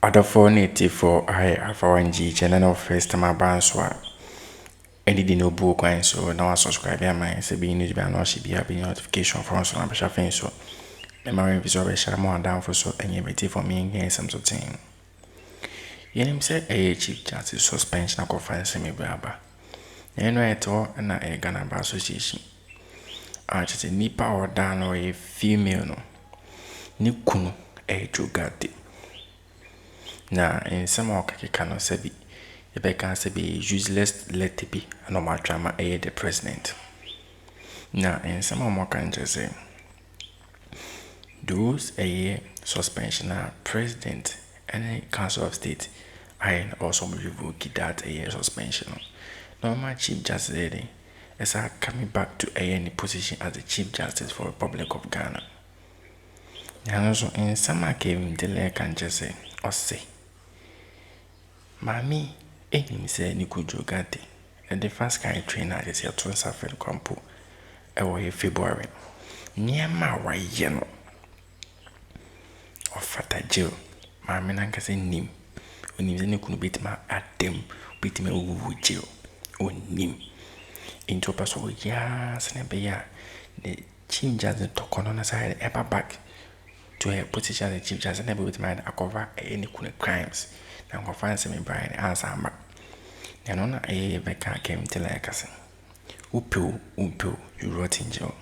Adolfo native for I Alpha OneTV channel first time abanswa. Any di no book kwan so na wa subscribe ya man se be news be na she be have notification from so na be shafin so. The man be so be share more down for so any beti for me again some sort thing. Yenim say chief justice suspension ko fancy me braba. Eno eto na Ghana Bar Association. Just a nipa or down or a female no. Ni kunu jogate. Na in some okaka no sebi. Ebe can say be useless let be normal drama the president. Na in some more can just say those suspension president and council of state I also revoke that suspension. Normal chief justice is coming back to any position as the chief justice for the Republic of Ghana. And also in some came the can just say or say Mami enim say Niku Jogate and the first guy trainer is your twin suffered campo ewo February. Niema wa yeno of fata jail. Mami nanka say nim. Onim say Niku bit ma adem bit me uwu jail. Onim. Into person ya senebeya the chief justice to kono side ever back to a position as the chief justice never with mind cover any crimes. Now go find some Brian answer back. And on a veka came to like us. Upu, you rot in jail.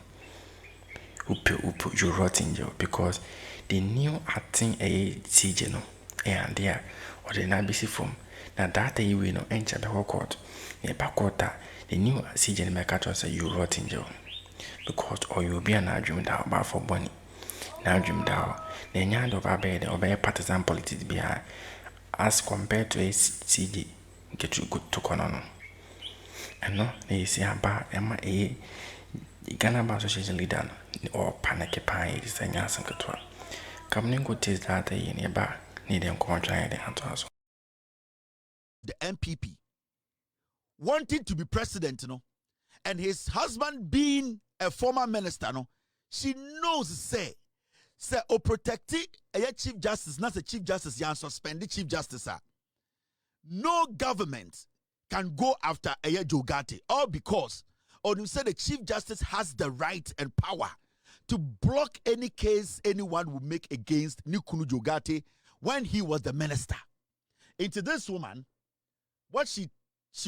Upu, you rot in jail because the new acting CJ no and there or the NBC form. Now that you will not enter the whole court. The back quarter, the new CJ Mercator say you rot in jail. Because or you'll be an argument out about for money. Now dream down. The young of our bed or partisan politics behind as compared to a CJ get you good to Konono. And no, they say about Emma the Ghana Bar Association leader or panic pie is a Yansan Katua. Coming good taste that in a bar, need them come try the hand. The MPP wanting to be president, and his husband being a former minister, she knows say o protect a chief justice, not a chief justice, yan suspend the chief justice. No government can go after a Jogate, all because you say the chief justice has the right and power to block any case anyone will make against Nikunu Jogate when he was the minister. Into this woman, what she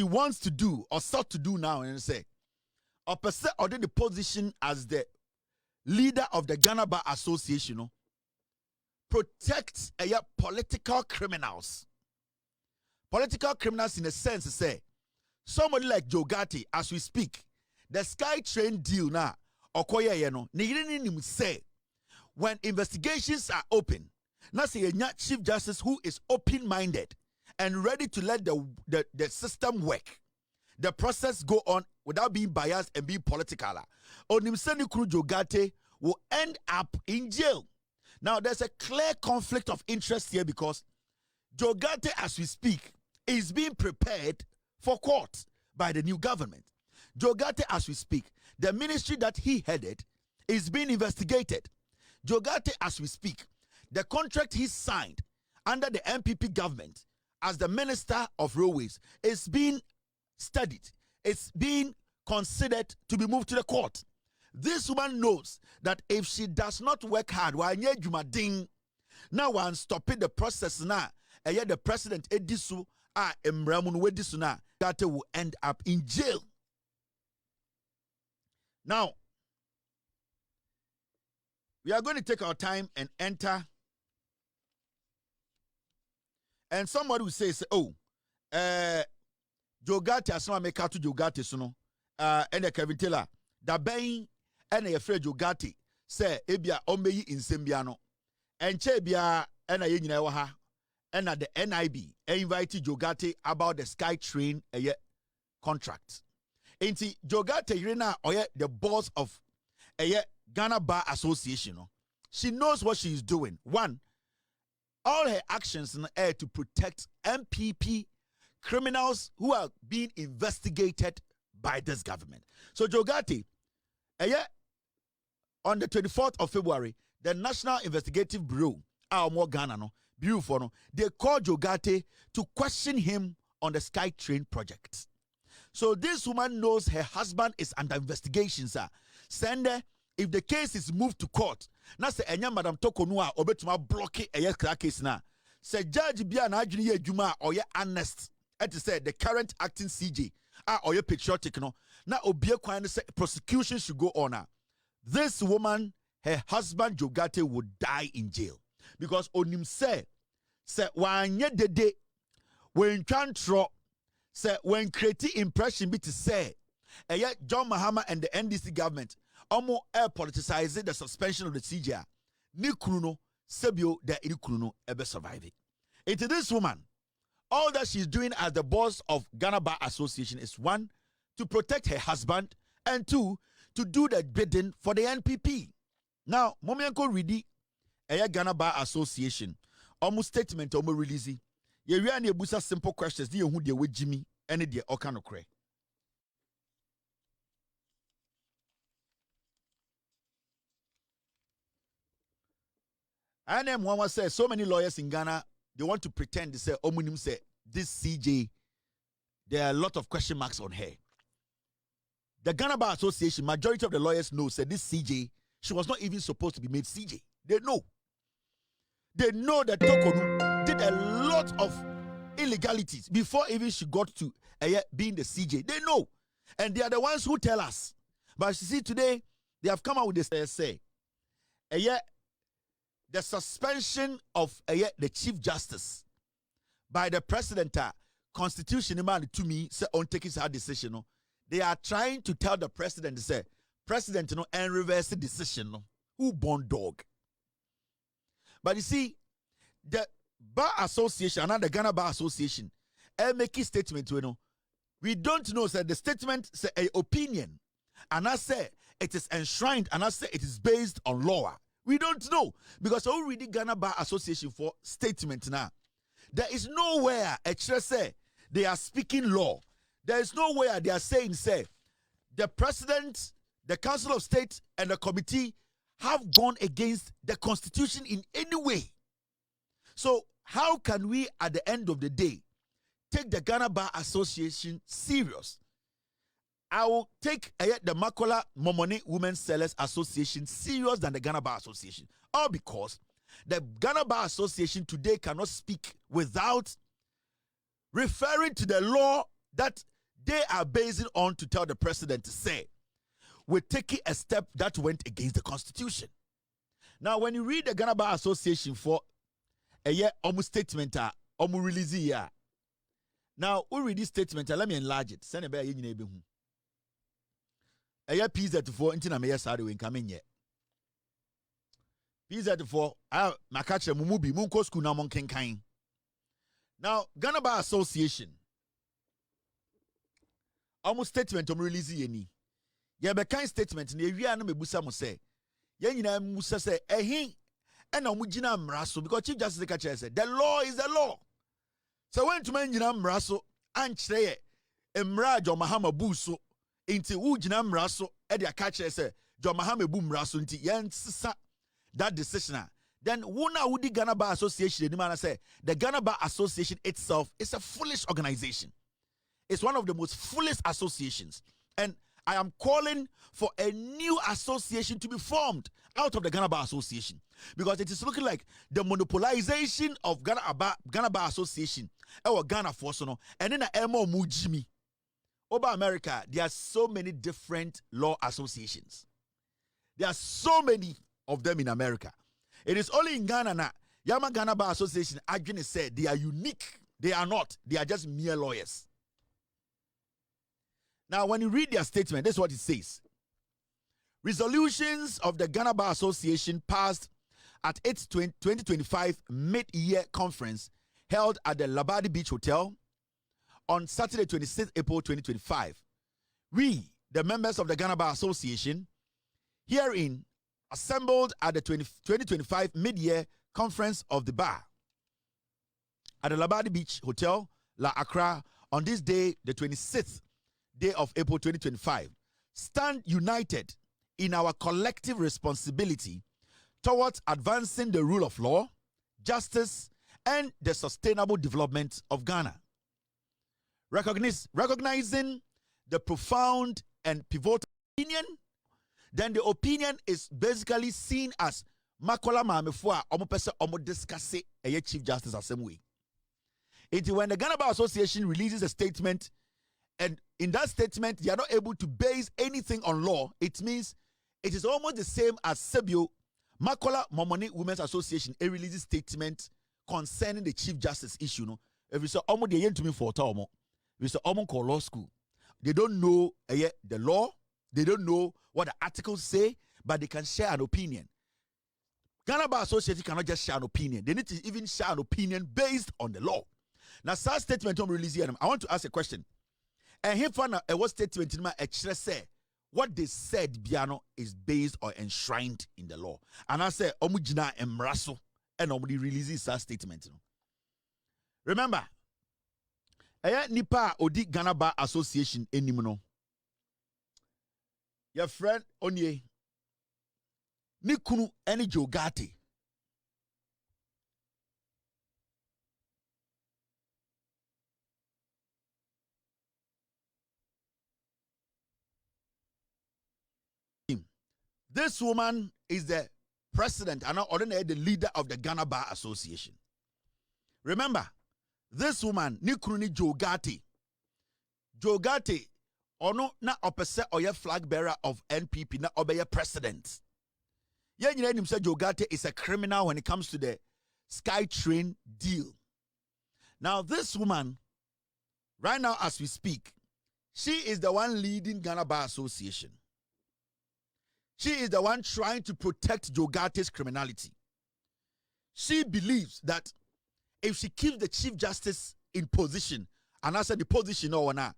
wants to do or sought to do now and say, or the position as the leader of the Ghana Bar Association, protects political criminals. Political criminals in a sense say, somebody like Jogate, as we speak, the SKYTRAIN deal now, okoye say, when investigations are open, now say a chief justice who is open-minded and ready to let the system work, the process go on without being biased and being political. Onimseni Kuru Jogate will end up in jail. Now, there's a clear conflict of interest here because Jogate, as we speak, is being prepared for court by the new government. Jogate, as we speak, the ministry that he headed is being investigated. Jogate, as we speak, the contract he signed under the MPP government as the Minister of Railways is being studied. It's being considered to be moved to the court. This woman knows that if she does not work hard, now one stopping the process now, the president Edisu that will end up in jail. Now, we are going to take our time and enter. And somebody will say, oh, Jogate asoma make out to Jogate suno and the Kevin Taylor da ben and a afraid Jogate say ebia omeyi insembiano and chebia and a yina ha and at the NIB invited Jogate about the SKYTRAIN contract. Inti Jogate Irena oye the boss of Ghana Bar Association. She knows what she is doing. One, all her actions in the air to protect MPP criminals who are being investigated by this government. So Jogate, on the 24th of February, the National Investigative Bureau, our more Ghana, Beautiful. No? They called Jogate to question him on the SKYTRAIN project. So this woman knows her husband is under investigation, sir. Send her, if the case is moved to court, na say enya Madam Tokonua obetuma block a case na. Say judge bia na adwene ye adwuma or ye honest. It is said the current acting CJ or ye patriotic no. Na obie kwan say prosecution should go on. This woman, her husband Jogate would die in jail because onim say wanye dede when twantro say when create impression be to say John Mahama and the NDC government almost air politicizing the suspension of the CJ. Ni kruno sebio the ini kruno ebe survive it. Into this woman, all that she's doing as the boss of Ghana Bar Association is one, to protect her husband, and two, to do the bidding for the NPP. Now, Momianko Ridi, Ghana Bar Association, almost statement almost releasing. You really busa simple questions. Do you who they with Jimmy and the Okanokre? And then one says so many lawyers in Ghana, they want to pretend they say Omunim say this CJ, there are a lot of question marks on her. The Ghana Bar Association, majority of the lawyers know said this CJ, she was not even supposed to be made CJ. They know. They know that Tokonu did a lot of illegalities before even she got to being the CJ. They know. And they are the ones who tell us. But you see, today, they have come out with this say, the suspension of the Chief Justice by the President, Constitution man to me, say on taking her decision. No, they are trying to tell the President, say, President, no, and reverse the decision. No, who born dog? But you see, the Bar Association, and the Ghana Bar Association, make a statement, you know. We don't know, say the statement say a opinion, and I say it is enshrined, and I say it is based on law. We don't know because I already Ghana Bar Association for statement now. There is nowhere actually say they are speaking law. There is nowhere they are saying say the President, the Council of State, and the committee have gone against the Constitution in any way. So how can we at the end of the day take the Ghana Bar Association serious? I will take the Makola Momone Women Sellers Association serious than the Ghana Bar Association. All because the Ghana Bar Association today cannot speak without referring to the law that they are basing on to tell the President to say, we're taking a step that went against the Constitution. Now, when you read the Ghana Bar Association for a year almost statement, almost release here. Now, we read this statement, let me enlarge it. Send a bear in your PZ4 into na meya side when coming yet. PZ4 my catcher mumubi munko school na mon kenkan. Now Ghana Bar Association almost statement release yeni. Ye be kind statement na ewia na mebusa mo say. Ye nyina musa say ehin e na omugina mraso because Chief Justice catcher said the law is the law. So when to men nyina mraso ankyere ye emra jo mahama buso inti ujina mraso e dia catcher say jo mahama bu mraso inti yen sisa that decision. Then wuna wudi Ghana Bar Association, the man say the Ghana Bar Association itself is a foolish organization. It's one of the most foolish associations. And I am calling for a new association to be formed out of the Ghana Bar Association. Because it is looking like the monopolization of Ghana Bar Association or Ghana Force, and then a Emo Mujimi. Over America, there are so many different law associations. There are so many of them in America. It is only in Ghana now. Yama Ghana Bar Association, Agnes said they are unique. They are not. They are just mere lawyers. Now, when you read their statement, this is what it says. Resolutions of the Ghana Bar Association passed at its 2025 mid-year conference held at the Labadi Beach Hotel on Saturday, 26 April 2025. We, the members of the Ghana Bar Association, herein assembled at the 2025 mid-year conference of the bar at the Labadi Beach Hotel, La Accra, on this day, the 26th day of April 2025, stand united in our collective responsibility towards advancing the rule of law, justice, and the sustainable development of Ghana. Recognizing the profound and pivotal opinion, then the opinion is basically seen as Makola Mamefua Omopese Omo discuss a Chief Justice Assembly. It's when the Ghana Bar Association releases a statement, and in that statement, they are not able to base anything on law. It means it is almost the same as Sebio Makola Momoni Women's Association, a releases statement concerning the Chief Justice issue. No, if it's Omo de yen to me for Omo, it's Omo called law school. They don't know the law, they don't know what the articles say, but they can share an opinion. Ghana Bar Association cannot just share an opinion. They need to even share an opinion based on the law. Now, such statement on release here, I want to ask a question. And here for a what statement in my say what they said Biano is based or enshrined in the law. And I say omujina emraso and omudi releases such statement. Remember, nipa odi Ghana Bar Association enimno. Your friend Onye Nikunu eni jogate. This woman is the president and ordinary the leader of the Ghana Bar Association. Remember, this woman, Nikruni Jogati. Jogati, ono na opese oye flag bearer of NPP na obeye president. Yen him say Jogati is a criminal when it comes to the SKYTRAIN deal. Now, this woman, right now as we speak, she is the one leading Ghana Bar Association. She is the one trying to protect Jogati's criminality. She believes that if she keeps the Chief Justice in position, and I said the position or now,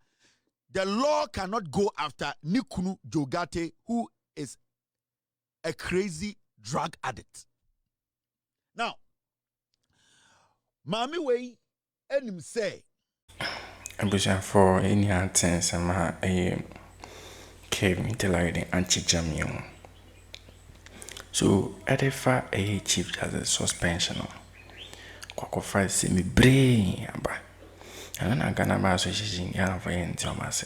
the law cannot go after Nikunu Jogate, who is a crazy drug addict. Now, Mami Way and him say, for any sense, I'm a kelvin telling anti-jamio. So, at a Chief Justice suspension. Kwako fight me brain aba. And I Ghana Bar Association ya for yen Thomas.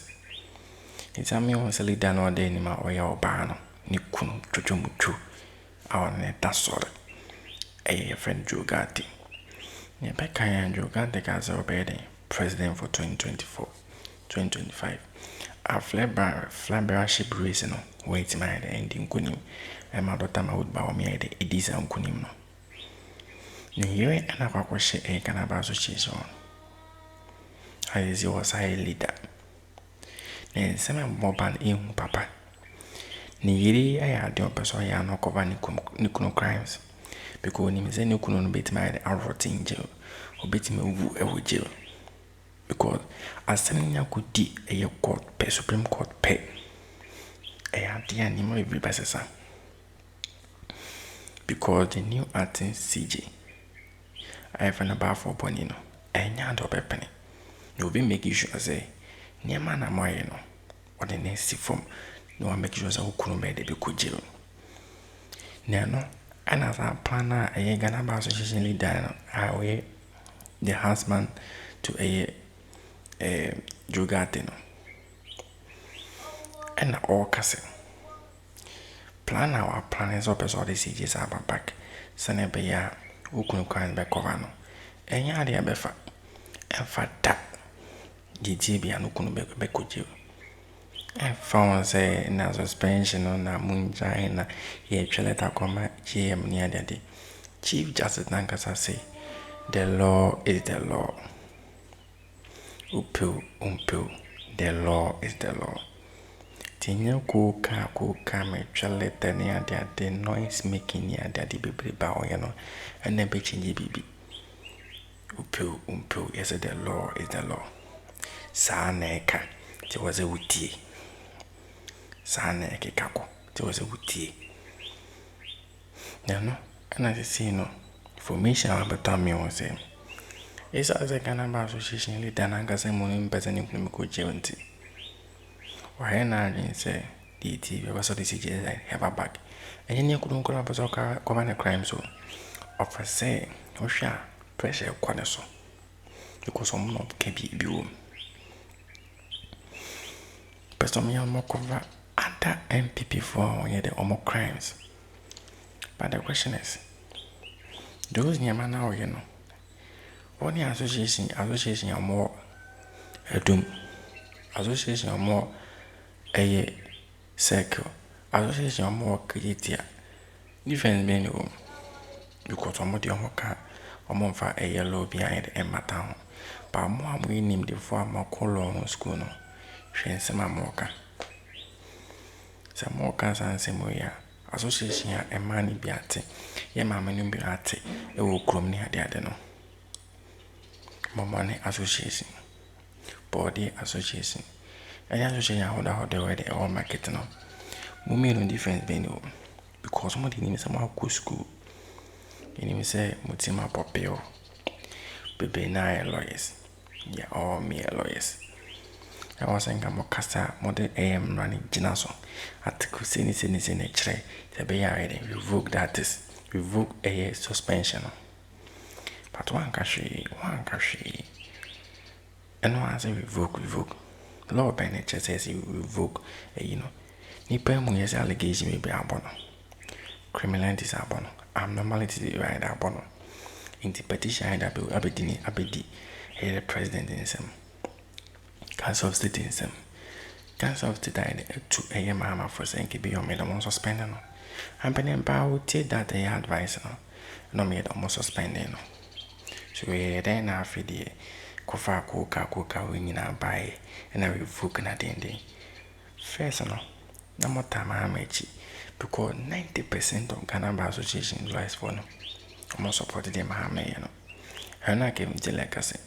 It's a me was a leader no day ni ma oya obano ni kunu chochomuchu. Our net that sort. A friend Jogati. Ne beka yan Jogati kaza obede president for 2024-2025. A flabbership reason wait my ending kunim. And my daughter would bow me at it is unkunim no. Here and a question a Ghana Bar Association. I was a leader. Then some mobile in papa. Niri I had the person I no cover Nikuno crimes. Because him is any couldn't beat my out in jail or beat me over jail. Because as something could do a court pay Supreme Court pay. I had the animal every person. Because the new artist CJ. I have an Baffoe Bonino, and yard of a penny. You will be making sure say, near man, I'm no, or the next form, no one make sure who couldn't be the big jail. No, and as a planner, a Ghana Bar Association leader, I weigh the husband to a Jogatino. And all castle. Plan our planners up as all the CJs are back, Sanebeya. Who couldn't cry back over no? And ya dear Beffa. And for that, GBA no couldn't be back with you. And found say, na suspension on a moonshine, ye actually Akroma, GM near the day. Chief Justice Nankasa say, the law is the law. Upu, the law is the law. Tinyo kuka me chale tenia the noise making near daddy baby bow, you know, and then bitching baby. Upu, yes, the law is the law. Saneka, there was a witty. Saneke kako, there was a witty. No, and as I say, no, information about me was saying. It's as a Ghana Bar Association leader, and I say, Moon Peasant in Kujanti. Why not say the TV was the CJ have a bag, and you couldn't call up a soccer command a crime so. Offer say, Osha, pressure kwane so because I'm not can be you. But some young more cover other MPP for when the more crimes. But the question is, those near man now, you know, only association are more a doom, association are more a circle, association are more creative. Difference being you because I'm the homoka, I'm for a yellow behind Emma Town. But more we name the former colon school. No, she and some mocha. Some more cancer same way. Association a man be at it. Ye mamma be at it. It will come near the other. No money association, body association. Any association hold out the way they all market. No, mummy no difference being because somebody needs some good school. You know, say, Mutima Popeo, Baby, nine lawyers. Yeah, all me lawyers. I was saying, I'm a casta, modern AM running Jinaso. Article Sini Tre, the Bay revoke that is, revoke a suspension. But one kashi, and one say revoke. Law by nature says you revoke, you know. Nipa Muyas allegation may be abono. Criminality is abono. Abnormality right abono. Interpretation either be abedi, the president in some. Council of State in some. Council of State to a mama for saying be your made almost suspended. I'm penning power take that they advice no made almost suspended. So we then after the kofa coca winning and buy and I revoke na day. First no more time I make because 90% of Ghana Bar Association lies for no. Almost supported them you know. And I came to like I say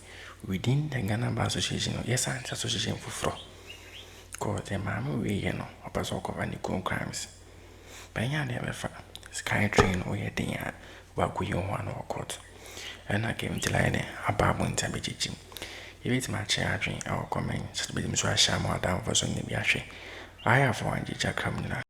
within the Ghana Bar Association, yes, and association for fraud. Cause the mamma we you know, up as all of any crimes. But yeah, never SKYTRAIN or your thing what could you want or court. And I came to like a babu in Tabichi. If it's my charging, I'll comment, so be so I shall more down for something. I have one Akroma.